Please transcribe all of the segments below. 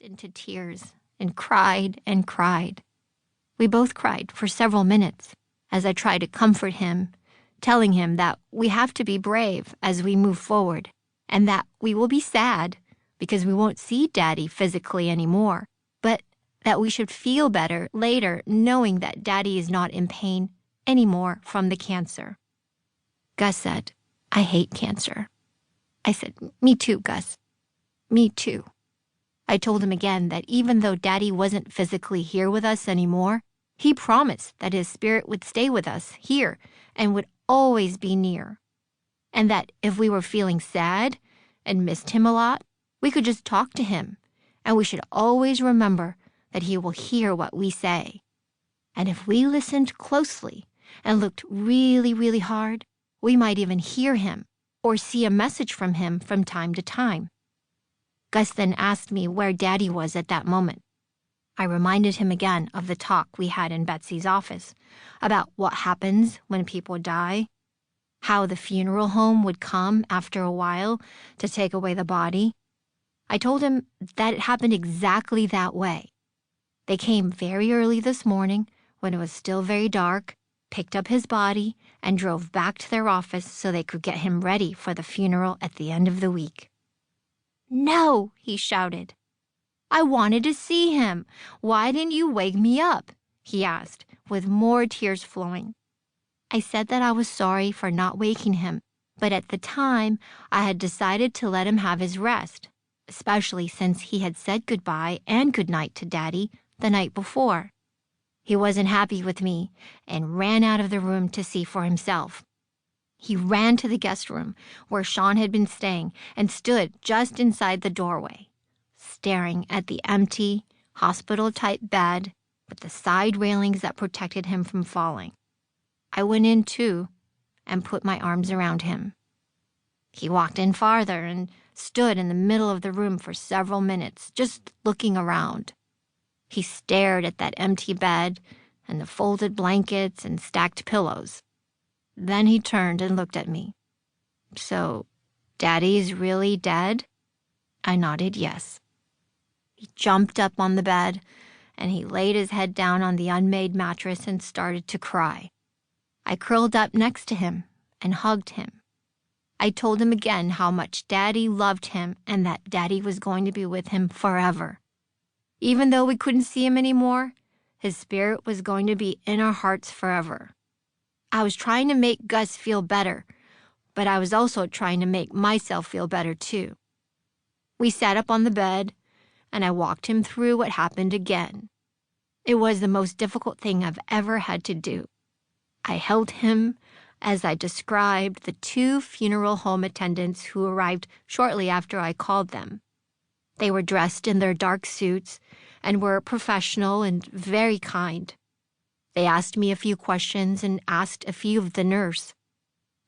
into tears and cried and cried. We both cried for several minutes as I tried to comfort him, telling him that we have to be brave as we move forward and that we will be sad because we won't see Daddy physically anymore, but that we should feel better later knowing that Daddy is not in pain anymore from the cancer. Gus said, "I hate cancer." I said, "Me too, Gus. Me too." I told him again that even though Daddy wasn't physically here with us anymore, he promised that his spirit would stay with us here and would always be near. And that if we were feeling sad and missed him a lot, we could just talk to him, and we should always remember that he will hear what we say. And if we listened closely and looked really, really hard, we might even hear him or see a message from him from time to time. Gus then asked me where Daddy was at that moment. I reminded him again of the talk we had in Betsy's office about what happens when people die, how the funeral home would come after a while to take away the body. I told him that it happened exactly that way. They came very early this morning when it was still very dark, picked up his body, and drove back to their office so they could get him ready for the funeral at the end of the week. "No," he shouted. "I wanted to see him. Why didn't you wake me up?" he asked, with more tears flowing. I said that I was sorry for not waking him, but at the time I had decided to let him have his rest, especially since he had said goodbye and goodnight to Daddy the night before. He wasn't happy with me and ran out of the room to see for himself. He ran to the guest room where Sean had been staying and stood just inside the doorway, staring at the empty, hospital-type bed with the side railings that protected him from falling. I went in, too, and put my arms around him. He walked in farther and stood in the middle of the room for several minutes, just looking around. He stared at that empty bed and the folded blankets and stacked pillows. Then he turned and looked at me. "So, Daddy's really dead?" I nodded yes. He jumped up on the bed, and he laid his head down on the unmade mattress and started to cry. I curled up next to him and hugged him. I told him again how much Daddy loved him and that Daddy was going to be with him forever. Even though we couldn't see him anymore, his spirit was going to be in our hearts forever. I was trying to make Gus feel better, but I was also trying to make myself feel better too. We sat up on the bed, and I walked him through what happened again. It was the most difficult thing I've ever had to do. I held him as I described the 2 funeral home attendants who arrived shortly after I called them. They were dressed in their dark suits and were professional and very kind. They asked me a few questions and asked a few of the nurse.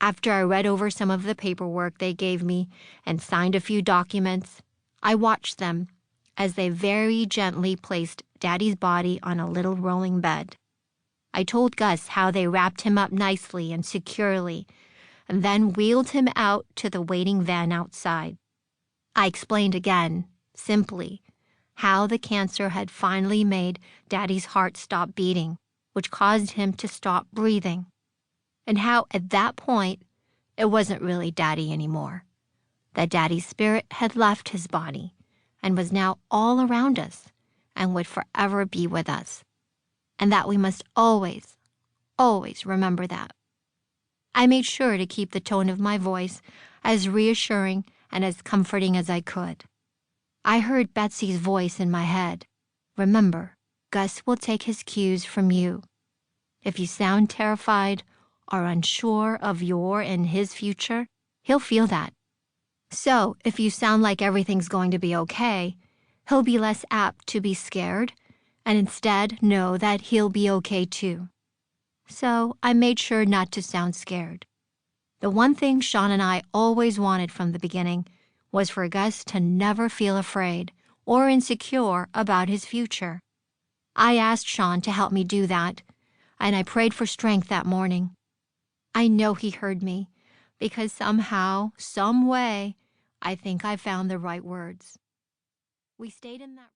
After I read over some of the paperwork they gave me and signed a few documents, I watched them as they very gently placed Daddy's body on a little rolling bed. I told Gus how they wrapped him up nicely and securely, and then wheeled him out to the waiting van outside. I explained again, simply, how the cancer had finally made Daddy's heart stop beating, which caused him to stop breathing, and how at that point it wasn't really Daddy anymore, that Daddy's spirit had left his body and was now all around us and would forever be with us, and that we must always, always remember that. I made sure to keep the tone of my voice as reassuring and as comforting as I could. I heard Betsy's voice in my head. "Remember, Gus will take his cues from you. If you sound terrified or unsure of your and his future, he'll feel that. So if you sound like everything's going to be okay, he'll be less apt to be scared and instead know that he'll be okay too." So I made sure not to sound scared. The one thing Sean and I always wanted from the beginning was for Gus to never feel afraid or insecure about his future. I asked Sean to help me do that, and I prayed for strength that morning. I know he heard me, because somehow, some way, I think I found the right words. We stayed in that